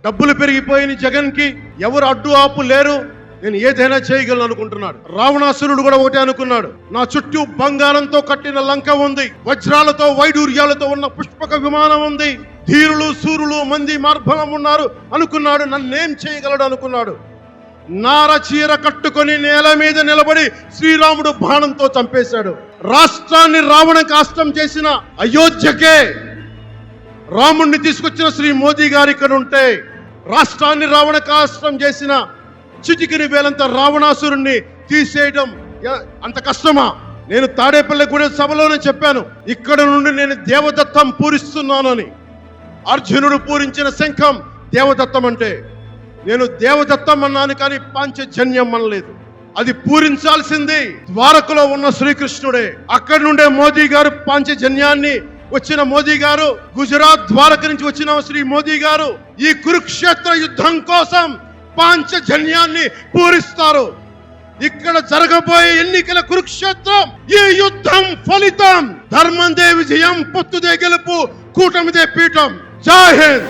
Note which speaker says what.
Speaker 1: డబ్బులు పెరిగిపోయిన జగన్ కి ఎవరు అడ్డు ఆపు లేరు, నేను ఏదైనా చేయగలను అనుకుంటున్నాడు. రావణాసురుడు కూడా ఒకటే అనుకున్నాడు, నా చుట్టూ బంగారంతో కట్టిన లంక ఉంది, వజ్రాలతో వైడూర్యాలతో ఉన్న పుష్పక విమానం ఉంది, ధీరులు సూరులు మంది మార్బలం ఉన్నారు అనుకున్నాడు. నన్నేం చేయగలడు అనుకున్నాడు. నార చీర కట్టుకొని నేల మీద నిలబడి శ్రీరాముడు బాణంతో చంపేశాడు. రాష్ట్రాన్ని రావణ కాష్టం చేసిన అయోధ్యకే రాముణ్ణి తీసుకొచ్చిన శ్రీ మోదీ గారు ఇక్కడ ఉంటే, రాష్ట్రాన్ని రావణ కాష్టం చేసిన చిటికిని వేలంత రావణాసురుణ్ణి తీసేయడం అంత కష్టమా? నేను తాడేపల్లిగూడెం సభలోనే చెప్పాను, ఇక్కడ నుండి నేను దేవదత్తం పూరిస్తున్నానని. అర్జునుడు పూరించిన శంఖం దేవదత్తం అంటే, నేను దేవదత్తం అన్నాను కానీ పాంచజన్యం అనలేదు. అది పూరించాల్సింది ద్వారకలో ఉన్న శ్రీకృష్ణుడే. అక్కడి నుండే మోదీ గారు పాంచజన్యాన్ని వచ్చిన మోదీ గారు, గుజరాత్ ద్వారక నుంచి వచ్చిన శ్రీ మోదీ గారు ఈ కురుక్షేత్ర యుద్ధం కోసం పాంచజన్యాన్ని పూరిస్తారు. ఇక్కడ జరగబోయే ఎన్నికల కురుక్షేత్రం, ఈ యుద్ధం ఫలితం ధర్మందే విజయం, పొత్తుదే గెలుపు, కూటమిదే పీఠం. జై హింద్.